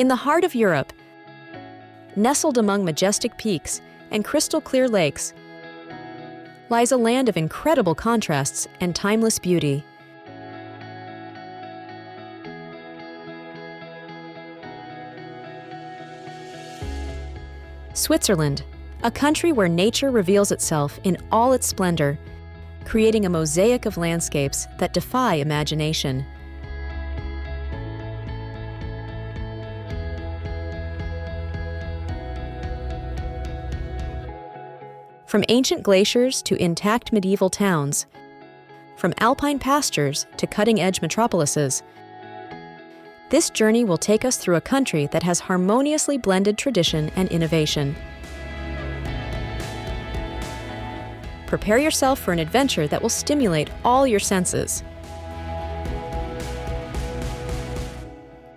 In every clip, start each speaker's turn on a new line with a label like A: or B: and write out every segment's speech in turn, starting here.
A: In the heart of Europe, nestled among majestic peaks and crystal-clear lakes, lies a land of incredible contrasts and timeless beauty. Switzerland, a country where nature reveals itself in all its splendor, creating a mosaic of landscapes that defy imagination. From ancient glaciers to intact medieval towns, from Alpine pastures to cutting-edge metropolises, this journey will take us through a country that has harmoniously blended tradition and innovation. Prepare yourself for an adventure that will stimulate all your senses.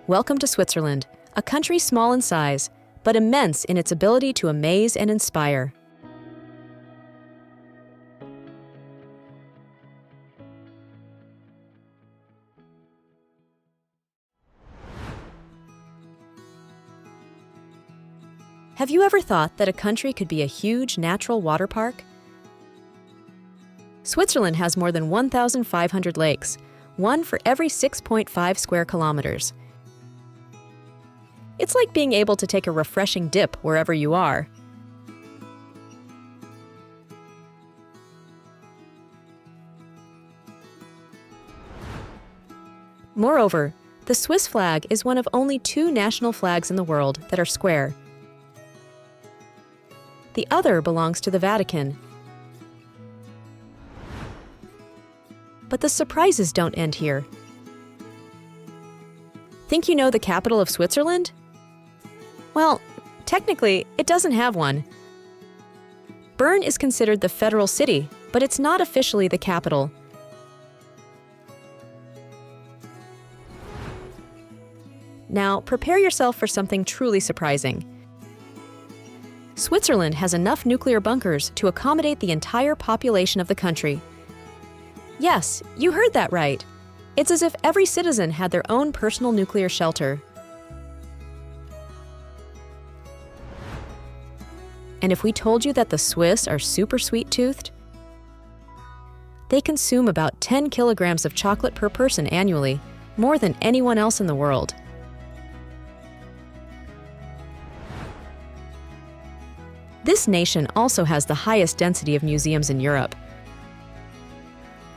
A: Welcome to Switzerland, a country small in size, but immense in its ability to amaze and inspire. Have you ever thought that a country could be a huge natural water park? Switzerland has more than 1,500 lakes, one for every 6.5 square kilometers. It's like being able to take a refreshing dip wherever you are. Moreover, the Swiss flag is one of only 2 national flags in the world that are square. The other belongs to the Vatican. But the surprises don't end here. Think you know the capital of Switzerland? Well, technically, it doesn't have one. Bern is considered the federal city, but it's not officially the capital. Now, prepare yourself for something truly surprising. Switzerland has enough nuclear bunkers to accommodate the entire population of the country. Yes, you heard that right. It's as if every citizen had their own personal nuclear shelter. And if we told you that the Swiss are super sweet-toothed, they consume about 10 kilograms of chocolate per person annually, more than anyone else in the world. This nation also has the highest density of museums in Europe.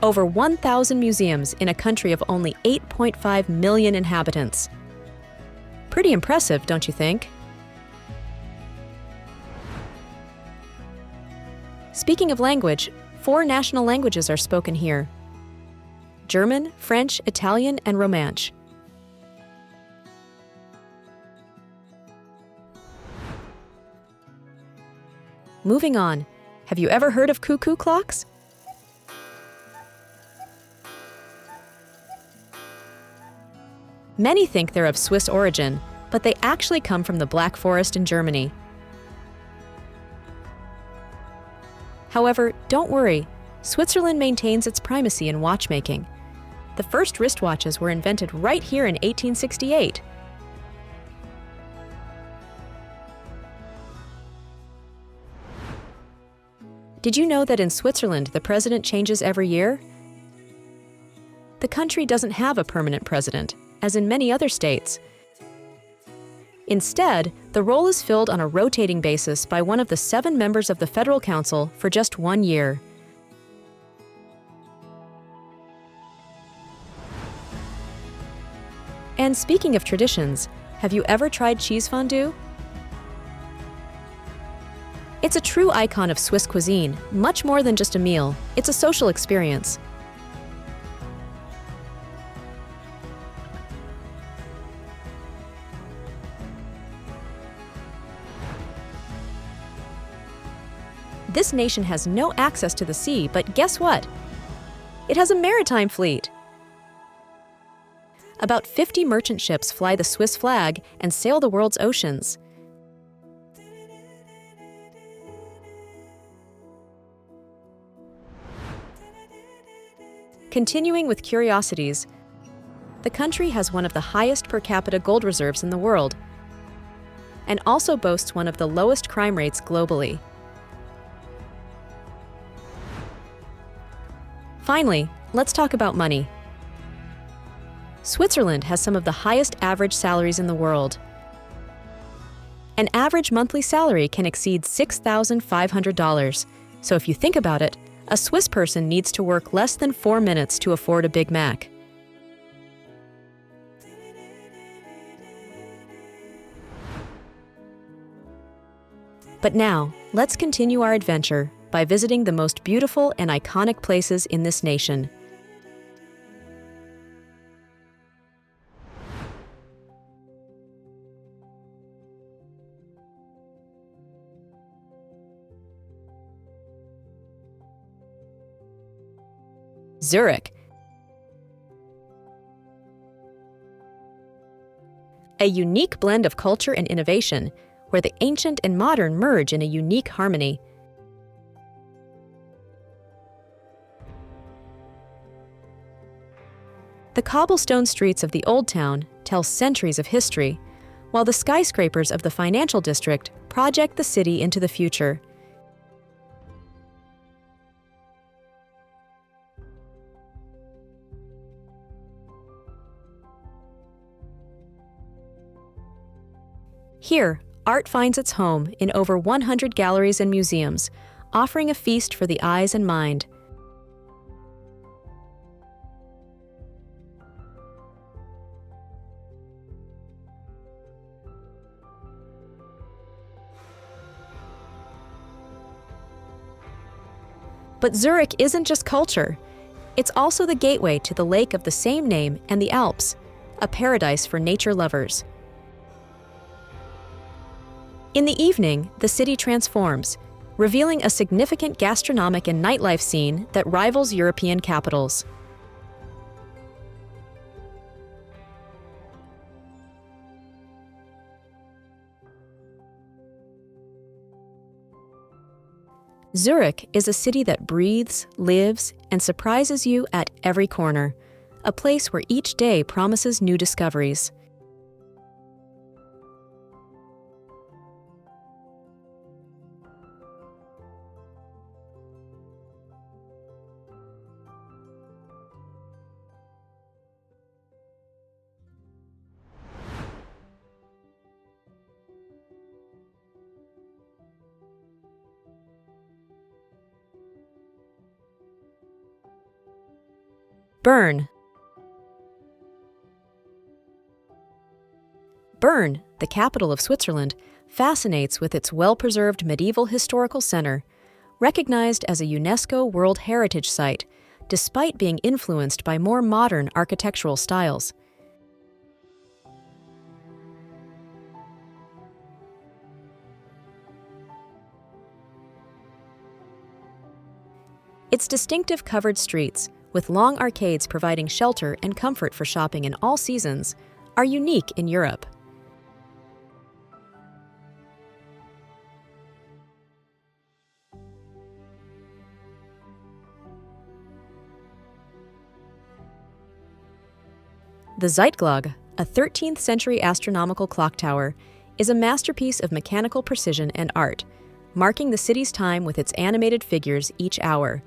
A: Over 1,000 museums in a country of only 8.5 million inhabitants. Pretty impressive, don't you think? Speaking of language, 4 national languages are spoken here: German, French, Italian, and Romansh. Moving on, have you ever heard of cuckoo clocks? Many think they're of Swiss origin, but they actually come from the Black Forest in Germany. However, don't worry, Switzerland maintains its primacy in watchmaking. The first wristwatches were invented right here in 1868. Did you know that in Switzerland the president changes every year? The country doesn't have a permanent president, as in many other states. Instead, the role is filled on a rotating basis by one of the 7 members of the Federal Council for just 1 year. And speaking of traditions, have you ever tried cheese fondue? It's a true icon of Swiss cuisine, much more than just a meal. It's a social experience. This nation has no access to the sea, but guess what? It has a maritime fleet. About 50 merchant ships fly the Swiss flag and sail the world's oceans. Continuing with curiosities, the country has one of the highest per capita gold reserves in the world, and also boasts one of the lowest crime rates globally. Finally, let's talk about money. Switzerland has some of the highest average salaries in the world. An average monthly salary can exceed $6,500, so if you think about it, a Swiss person needs to work less than 4 minutes to afford a Big Mac. But now, let's continue our adventure by visiting the most beautiful and iconic places in this nation. Zurich. A unique blend of culture and innovation, where the ancient and modern merge in a unique harmony. The cobblestone streets of the Old Town tell centuries of history, while the skyscrapers of the financial district project the city into the future. Here, art finds its home in over 100 galleries and museums, offering a feast for the eyes and mind. But Zurich isn't just culture. It's also the gateway to the lake of the same name and the Alps, a paradise for nature lovers. In the evening, the city transforms, revealing a significant gastronomic and nightlife scene that rivals European capitals. Zurich is a city that breathes, lives, and surprises you at every corner, a place where each day promises new discoveries. Bern. Bern, the capital of Switzerland, fascinates with its well-preserved medieval historical center, recognized as a UNESCO World Heritage Site, despite being influenced by more modern architectural styles. Its distinctive covered streets, with long arcades providing shelter and comfort for shopping in all seasons, are unique in Europe. The Zeitglocke, a 13th century astronomical clock tower, is a masterpiece of mechanical precision and art, marking the city's time with its animated figures each hour.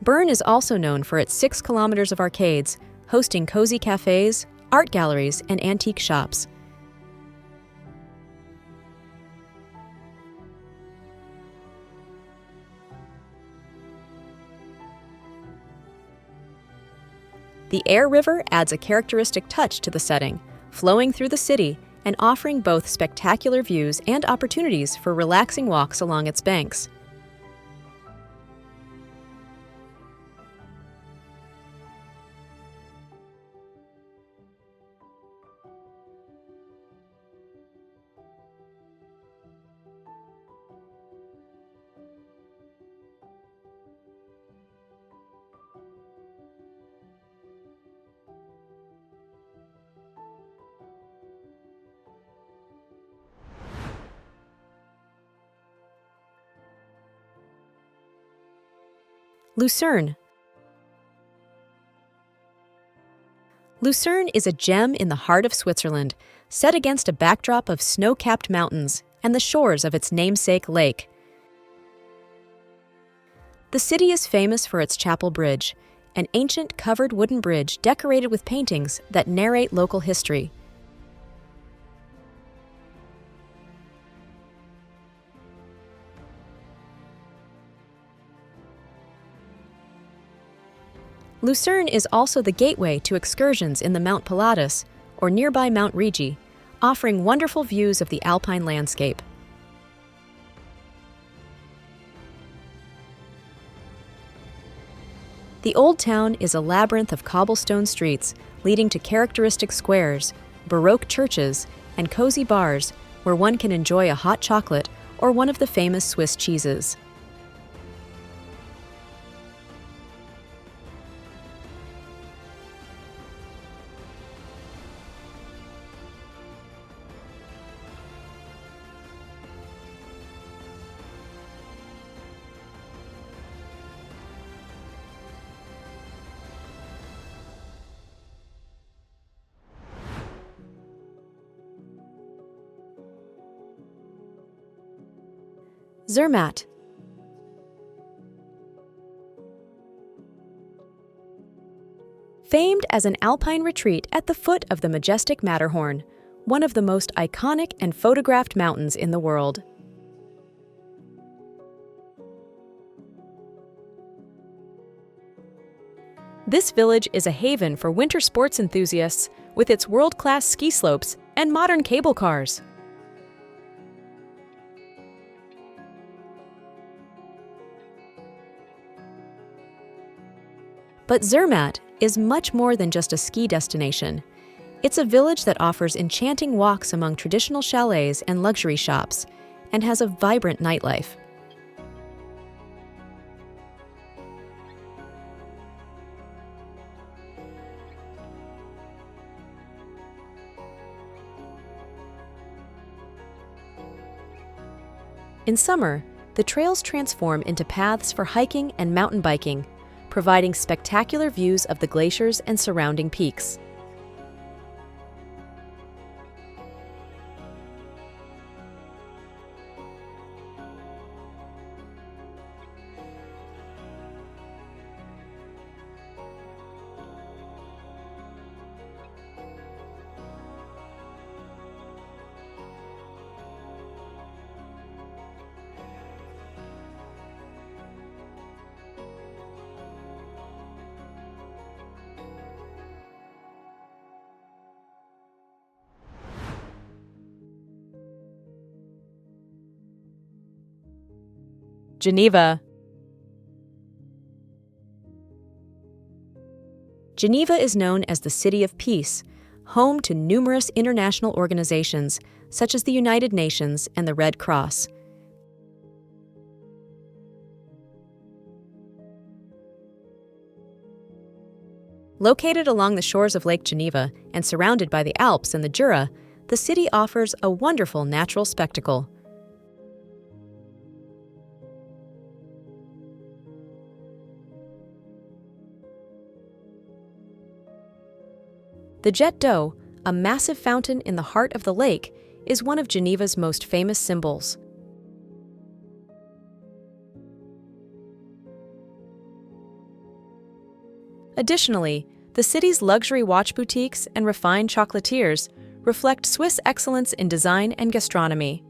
A: Bern is also known for its 6 kilometers of arcades, hosting cozy cafes, art galleries, and antique shops. The Air River adds a characteristic touch to the setting, flowing through the city and offering both spectacular views and opportunities for relaxing walks along its banks. Lucerne. Lucerne is a gem in the heart of Switzerland, set against a backdrop of snow-capped mountains and the shores of its namesake lake. The city is famous for its chapel bridge, an ancient covered wooden bridge decorated with paintings that narrate local history. Lucerne is also the gateway to excursions in the Mount Pilatus, or nearby Mount Rigi, offering wonderful views of the Alpine landscape. The Old Town is a labyrinth of cobblestone streets leading to characteristic squares, Baroque churches, and cozy bars where one can enjoy a hot chocolate or one of the famous Swiss cheeses. Zermatt. Famed as an alpine retreat at the foot of the majestic Matterhorn, one of the most iconic and photographed mountains in the world. This village is a haven for winter sports enthusiasts with its world-class ski slopes and modern cable cars. But Zermatt is much more than just a ski destination. It's a village that offers enchanting walks among traditional chalets and luxury shops, and has a vibrant nightlife. In summer, the trails transform into paths for hiking and mountain biking, providing spectacular views of the glaciers and surrounding peaks. Geneva. Geneva is known as the City of Peace, home to numerous international organizations such as the United Nations and the Red Cross. Located along the shores of Lake Geneva and surrounded by the Alps and the Jura, the city offers a wonderful natural spectacle. The Jet d'Eau, a massive fountain in the heart of the lake, is one of Geneva's most famous symbols. Additionally, the city's luxury watch boutiques and refined chocolatiers reflect Swiss excellence in design and gastronomy.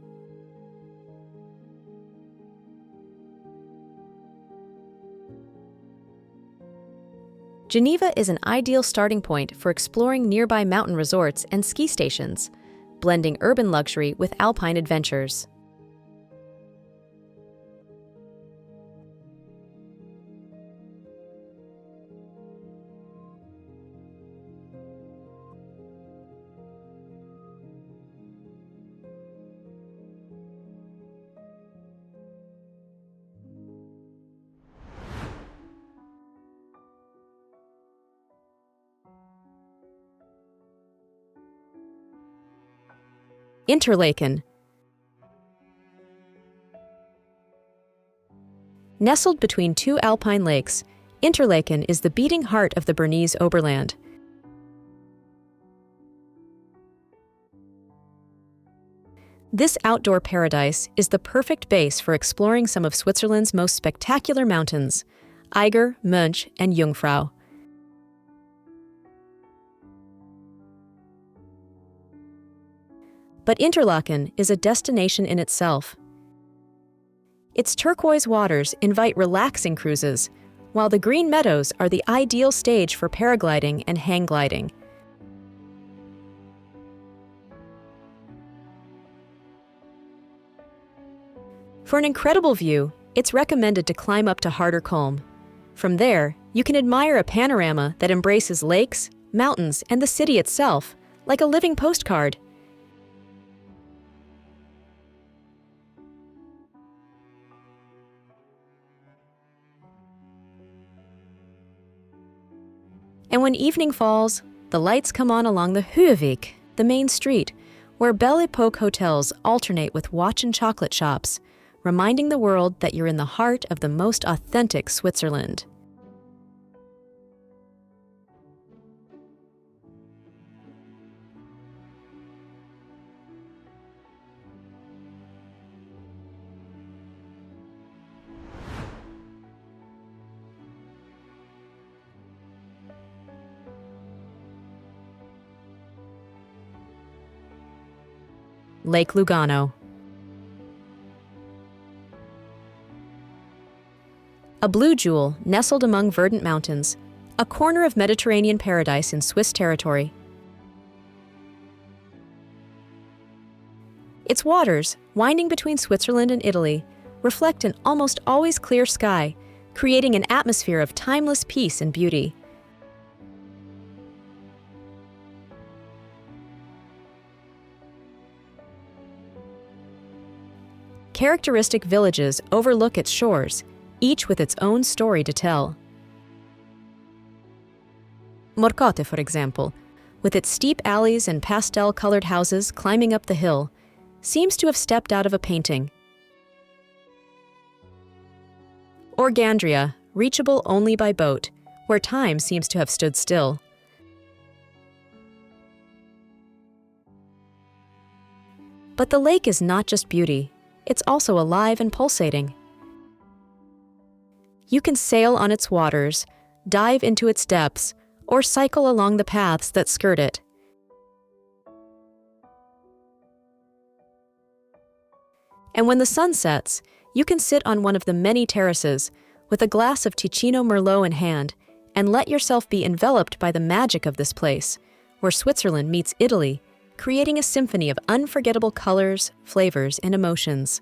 A: Geneva is an ideal starting point for exploring nearby mountain resorts and ski stations, blending urban luxury with alpine adventures. Interlaken. Nestled between two alpine lakes, Interlaken is the beating heart of the Bernese Oberland. This outdoor paradise is the perfect base for exploring some of Switzerland's most spectacular mountains, Eiger, Mönch, and Jungfrau. But Interlaken is a destination in itself. Its turquoise waters invite relaxing cruises, while the green meadows are the ideal stage for paragliding and hang gliding. For an incredible view, it's recommended to climb up to Harderkolm. From there, you can admire a panorama that embraces lakes, mountains, and the city itself, like a living postcard. And when evening falls, the lights come on along the Höheweg, the main street, where Belle Epoque hotels alternate with watch and chocolate shops, reminding the world that you're in the heart of the most authentic Switzerland. Lake Lugano. A blue jewel nestled among verdant mountains, a corner of Mediterranean paradise in Swiss territory. Its waters, winding between Switzerland and Italy, reflect an almost always clear sky, creating an atmosphere of timeless peace and beauty. Characteristic villages overlook its shores, each with its own story to tell. Morcote, for example, with its steep alleys and pastel-colored houses climbing up the hill, seems to have stepped out of a painting. Or Gandria, reachable only by boat, where time seems to have stood still. But the lake is not just beauty. It's also alive and pulsating. You can sail on its waters, dive into its depths, or cycle along the paths that skirt it. And when the sun sets, you can sit on one of the many terraces with a glass of Ticino Merlot in hand and let yourself be enveloped by the magic of this place, where Switzerland meets Italy, creating a symphony of unforgettable colors, flavors, and emotions.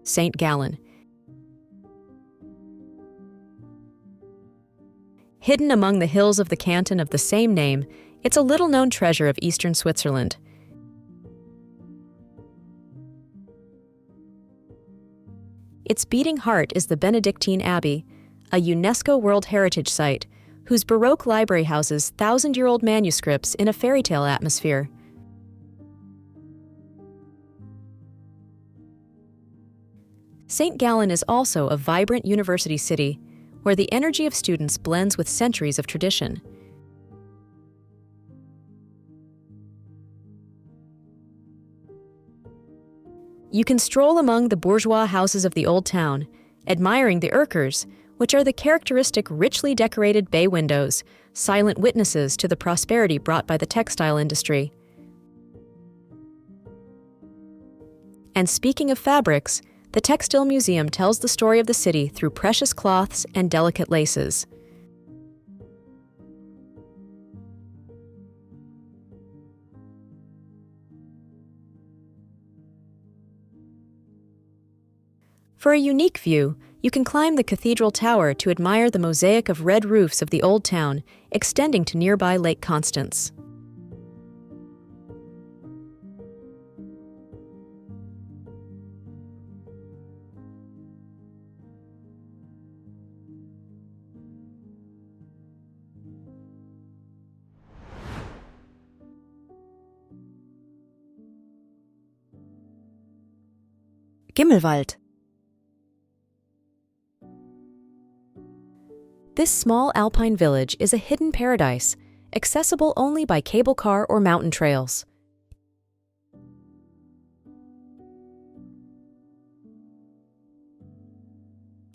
A: St. Gallen. Hidden among the hills of the canton of the same name, it's a little-known treasure of eastern Switzerland. Its beating heart is the Benedictine Abbey, a UNESCO World Heritage Site, whose Baroque library houses thousand-year-old manuscripts in a fairy tale atmosphere. St. Gallen is also a vibrant university city, where the energy of students blends with centuries of tradition. You can stroll among the bourgeois houses of the old town, admiring the Erkers, which are the characteristic richly decorated bay windows, silent witnesses to the prosperity brought by the textile industry. And speaking of fabrics, the Textile Museum tells the story of the city through precious cloths and delicate laces. For a unique view, you can climb the cathedral tower to admire the mosaic of red roofs of the old town, extending to nearby Lake Constance.
B: Gimmelwald.
A: This small alpine village is a hidden paradise, accessible only by cable car or mountain trails.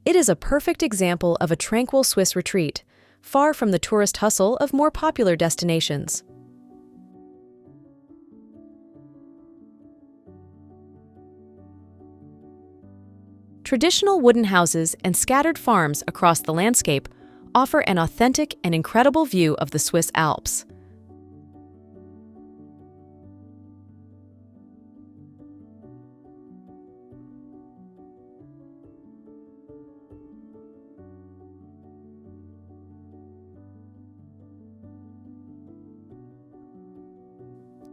A: It is a perfect example of a tranquil Swiss retreat, far from the tourist hustle of more popular destinations. Traditional wooden houses and scattered farms across the landscape offer an authentic and incredible view of the Swiss Alps.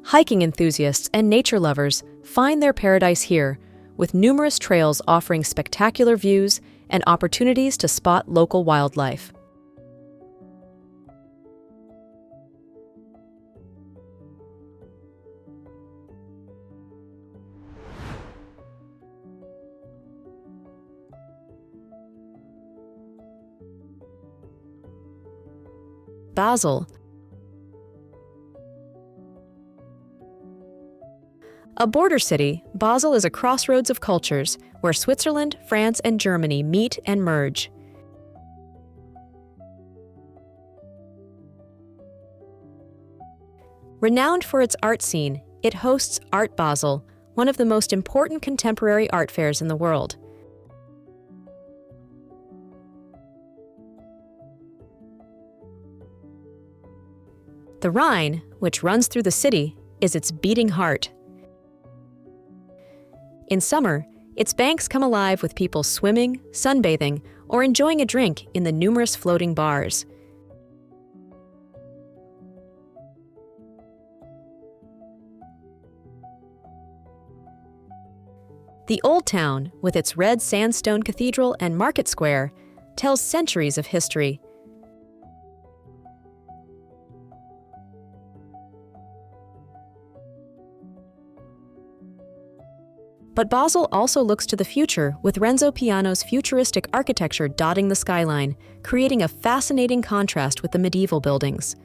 A: Hiking enthusiasts and nature lovers find their paradise here, with numerous trails offering spectacular views and opportunities to spot local wildlife. Basel. A border city, Basel is a crossroads of cultures where Switzerland, France, and Germany meet and merge. Renowned for its art scene, it hosts Art Basel, one of the most important contemporary art fairs in the world. The Rhine, which runs through the city, is its beating heart. In summer, its banks come alive with people swimming, sunbathing, or enjoying a drink in the numerous floating bars. The Old Town, with its red sandstone cathedral and market square, tells centuries of history. But Basel also looks to the future, with Renzo Piano's futuristic architecture dotting the skyline, creating a fascinating contrast with the medieval buildings.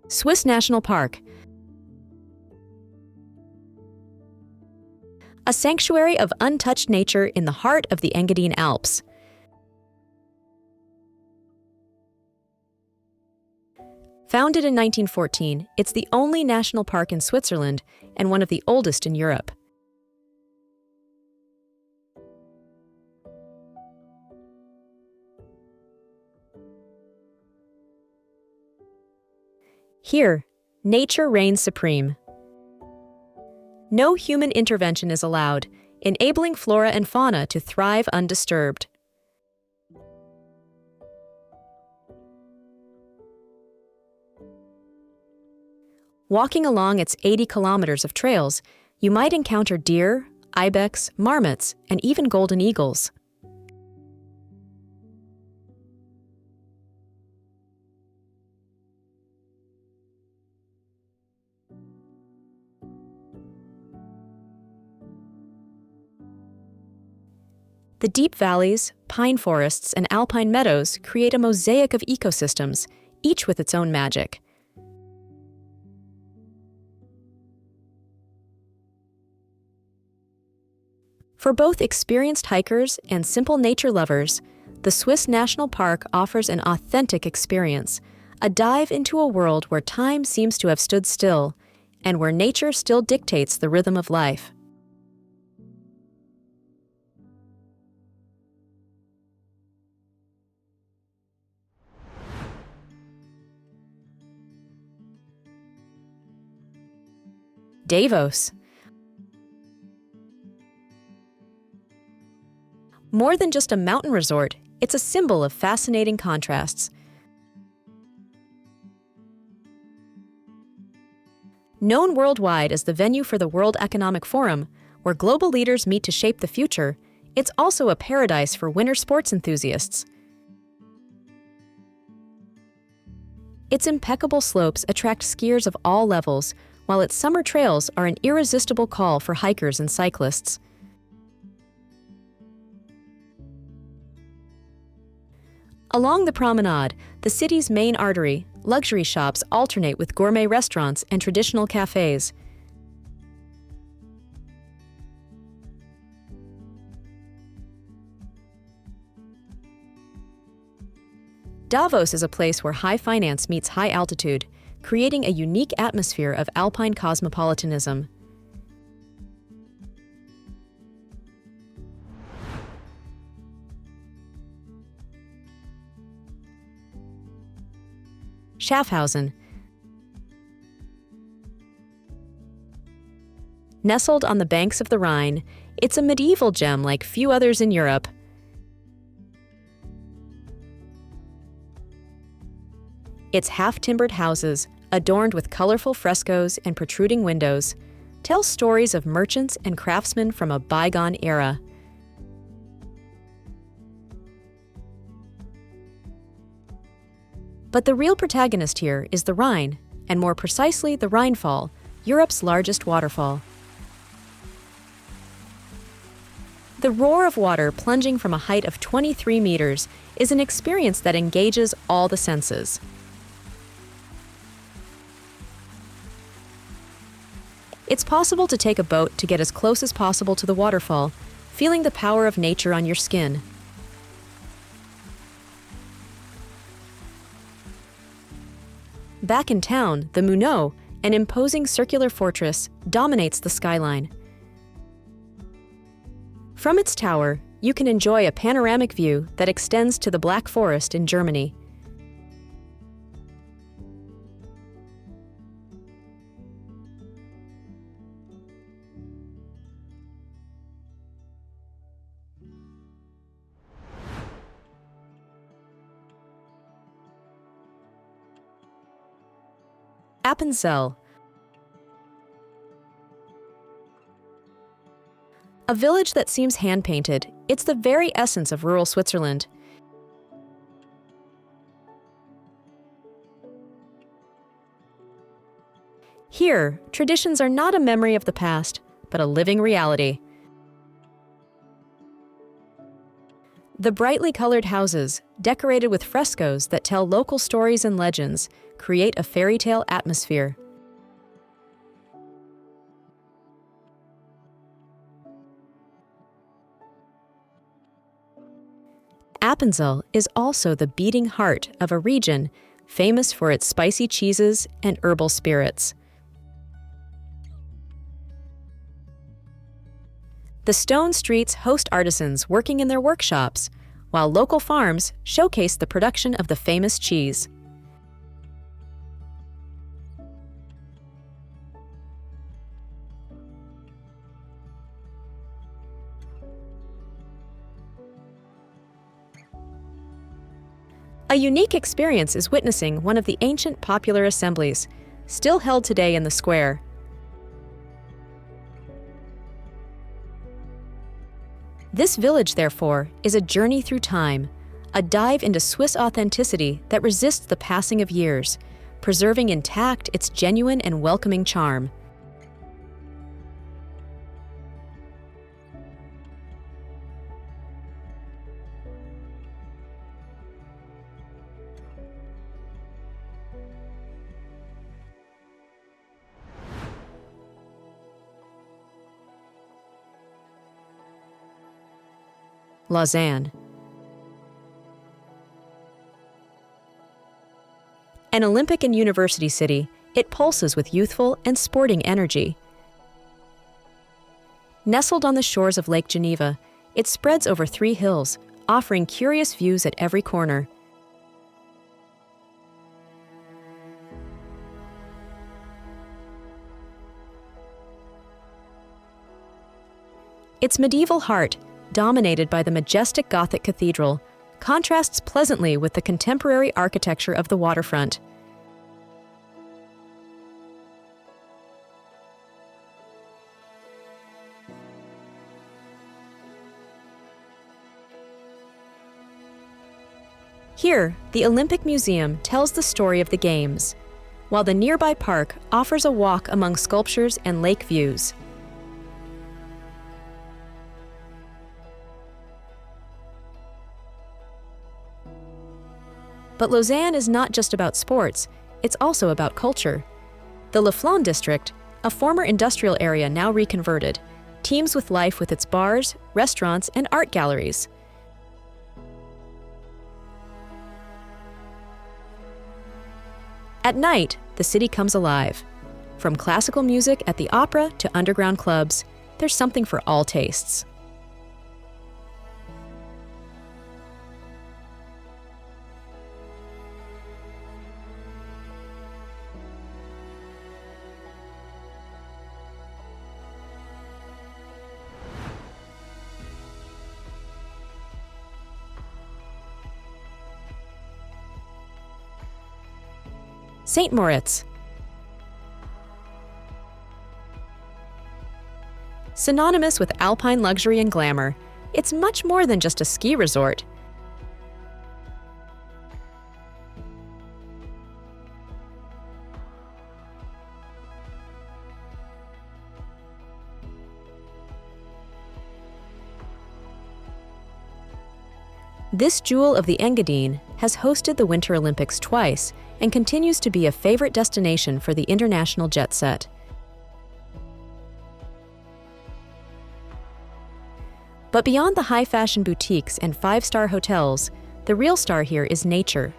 A: Swiss National Park. A sanctuary of untouched nature in the heart of the Engadine Alps. Founded in 1914, it's the only national park in Switzerland and one of the oldest in Europe. Here, nature reigns supreme. No human intervention is allowed, enabling flora and fauna to thrive undisturbed. Walking along its 80 kilometers of trails, you might encounter deer, ibex, marmots, and even golden eagles. The deep valleys, pine forests, and alpine meadows create a mosaic of ecosystems, each with its own magic. For both experienced hikers and simple nature lovers, the Swiss National Park offers an authentic experience, a dive into a world where time seems to have stood still, and where nature still dictates the rhythm of life. Davos. More than just a mountain resort, it's a symbol of fascinating contrasts. Known worldwide as the venue for the World Economic Forum, where global leaders meet to shape the future, it's also a paradise for winter sports enthusiasts. Its impeccable slopes attract skiers of all levels, while its summer trails are an irresistible call for hikers and cyclists. Along the promenade, the city's main artery, luxury shops alternate with gourmet restaurants and traditional cafes. Davos is a place where high finance meets high altitude, creating a unique atmosphere of Alpine cosmopolitanism. Schaffhausen. Nestled on the banks of the Rhine, it's a medieval gem like few others in Europe. Its half-timbered houses, adorned with colorful frescoes and protruding windows, tell stories of merchants and craftsmen from a bygone era. But the real protagonist here is the Rhine, and more precisely the Rheinfall, Europe's largest waterfall. The roar of water plunging from a height of 23 meters is an experience that engages all the senses. It's possible to take a boat to get as close as possible to the waterfall, feeling the power of nature on your skin. Back in town, the Munau, an imposing circular fortress, dominates the skyline. From its tower, you can enjoy a panoramic view that extends to the Black Forest in Germany. Appenzell. A village that seems hand-painted, it's the very essence of rural Switzerland. Here, traditions are not a memory of the past, but a living reality. The brightly colored houses, decorated with frescoes that tell local stories and legends, create a fairy tale atmosphere. Appenzell is also the beating heart of a region famous for its spicy cheeses and herbal spirits. The stone streets host artisans working in their workshops, while local farms showcase the production of the famous cheese. A unique experience is witnessing one of the ancient popular assemblies, still held today in the square. This village, therefore, is a journey through time, a dive into Swiss authenticity that resists the passing of years, preserving intact its genuine and welcoming charm. Lausanne. An Olympic and university city, it pulses with youthful and sporting energy. Nestled on the shores of Lake Geneva, it spreads over 3 hills, offering curious views at every corner. Its medieval heart, dominated by the majestic Gothic cathedral, contrasts pleasantly with the contemporary architecture of the waterfront. Here, the Olympic Museum tells the story of the Games, while the nearby park offers a walk among sculptures and lake views. But Lausanne is not just about sports, it's also about culture. The Le Flon district, a former industrial area now reconverted, teems with life with its bars, restaurants, and art galleries. At night, the city comes alive. From classical music at the opera to underground clubs, there's something for all tastes. St. Moritz. Synonymous with Alpine luxury and glamour, it's much more than just a ski resort. This jewel of the Engadine has hosted the Winter Olympics twice and continues to be a favorite destination for the international jet set. But beyond the high-fashion boutiques and five-star hotels, the real star here is nature.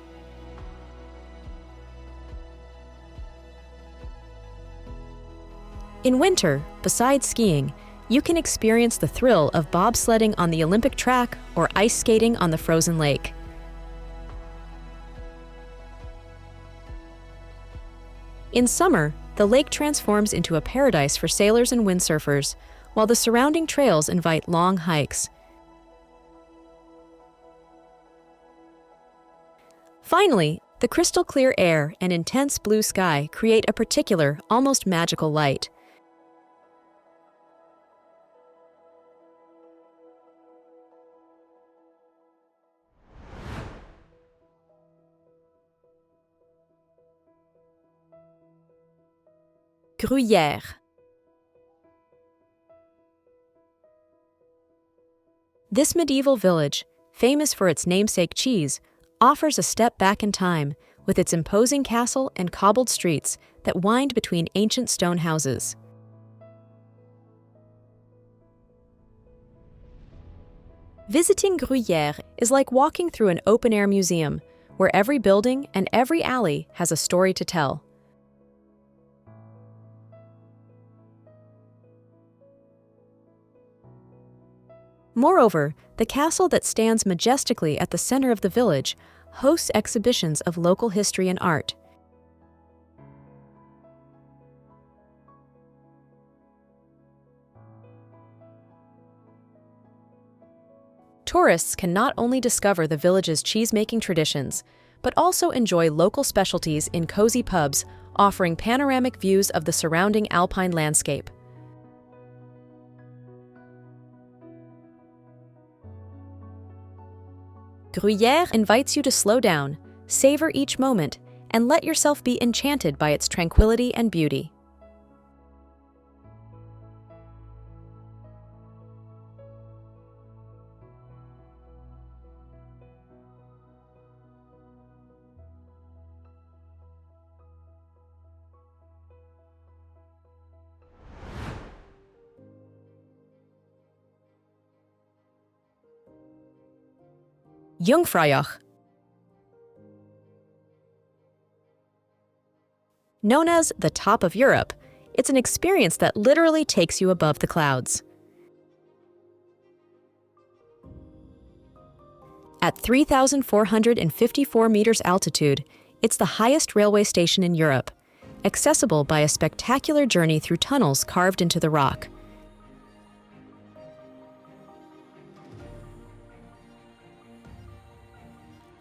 A: In winter, besides skiing, you can experience the thrill of bobsledding on the Olympic track or ice skating on the frozen lake. In summer, the lake transforms into a paradise for sailors and windsurfers, while the surrounding trails invite long hikes. Finally, the crystal clear air and intense blue sky create a particular, almost magical light. Gruyères. This medieval village, famous for its namesake cheese, offers a step back in time with its imposing castle and cobbled streets that wind between ancient stone houses. Visiting Gruyères is like walking through an open-air museum, where every building and every alley has a story to tell. Moreover, the castle that stands majestically at the center of the village hosts exhibitions of local history and art. Tourists can not only discover the village's cheese-making traditions, but also enjoy local specialties in cozy pubs offering panoramic views of the surrounding alpine landscape. Gruyères invites you to slow down, savor each moment, and let yourself be enchanted by its tranquility and beauty. Jungfraujoch. Known as the top of Europe, it's an experience that literally takes you above the clouds. At 3,454 meters altitude, it's the highest railway station in Europe, accessible by a spectacular journey through tunnels carved into the rock.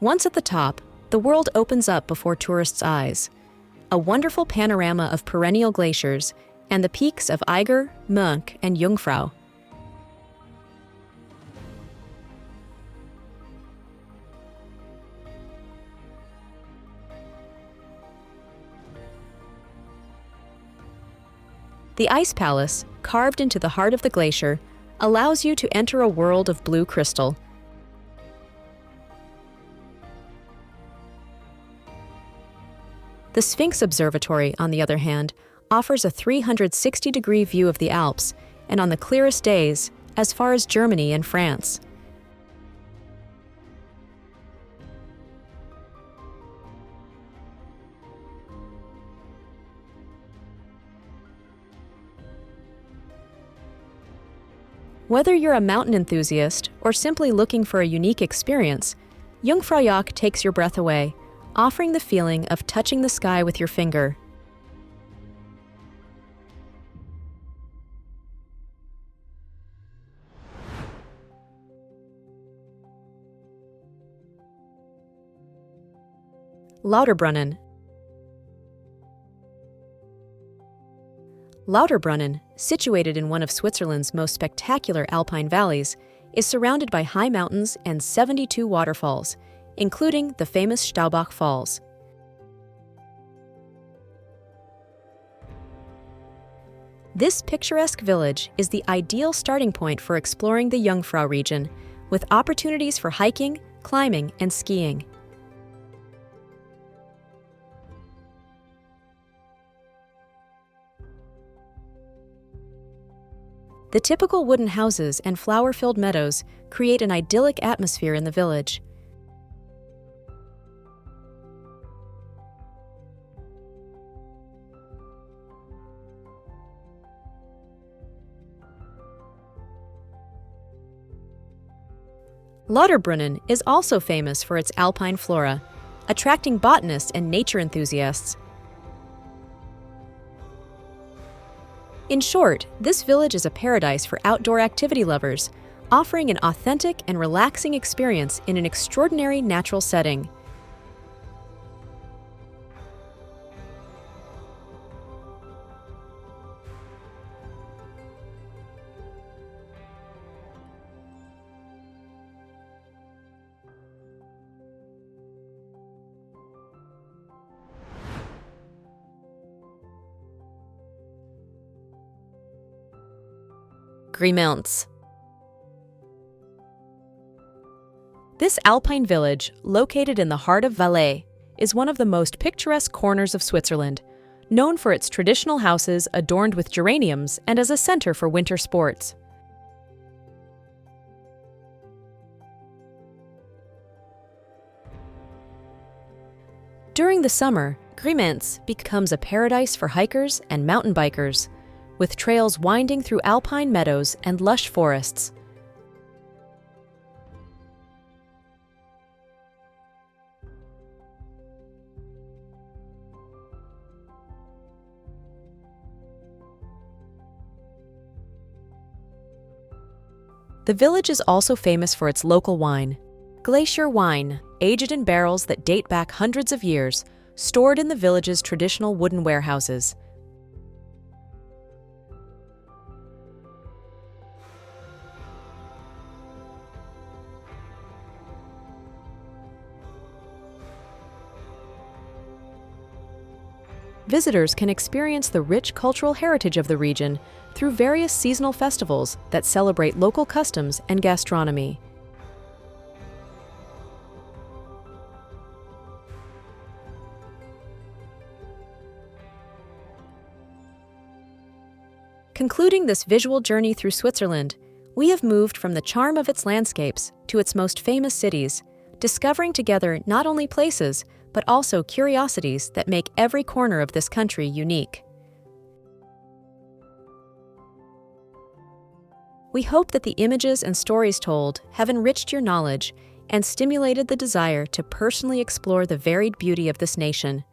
A: Once at the top, the world opens up before tourists' eyes. A wonderful panorama of perennial glaciers and the peaks of Eiger, Mönch, and Jungfrau. The Ice Palace, carved into the heart of the glacier, allows you to enter a world of blue crystal. The Sphinx Observatory, on the other hand, offers a 360-degree view of the Alps, and on the clearest days, as far as Germany and France. Whether you're a mountain enthusiast or simply looking for a unique experience, Jungfraujoch takes your breath away, offering the feeling of touching the sky with your finger. Lauterbrunnen. Lauterbrunnen, situated in one of Switzerland's most spectacular alpine valleys, is surrounded by high mountains and 72 waterfalls, including the famous Staubach Falls. This picturesque village is the ideal starting point for exploring the Jungfrau region, with opportunities for hiking, climbing, and skiing. The typical wooden houses and flower-filled meadows create an idyllic atmosphere in the village. Lauterbrunnen is also famous for its alpine flora, attracting botanists and nature enthusiasts. In short, this village is a paradise for outdoor activity lovers, offering an authentic and relaxing experience in an extraordinary natural setting. Grimentz. This alpine village, located in the heart of Valais, is one of the most picturesque corners of Switzerland, known for its traditional houses adorned with geraniums and as a center for winter sports. During the summer, Grimentz becomes a paradise for hikers and mountain bikers, with trails winding through alpine meadows and lush forests. The village is also famous for its local wine, glacier wine, aged in barrels that date back hundreds of years, stored in the village's traditional wooden warehouses. Visitors can experience the rich cultural heritage of the region through various seasonal festivals that celebrate local customs and gastronomy. Concluding this visual journey through Switzerland, we have moved from the charm of its landscapes to its most famous cities, discovering together not only places, but also curiosities that make every corner of this country unique. We hope that the images and stories told have enriched your knowledge and stimulated the desire to personally explore the varied beauty of this nation.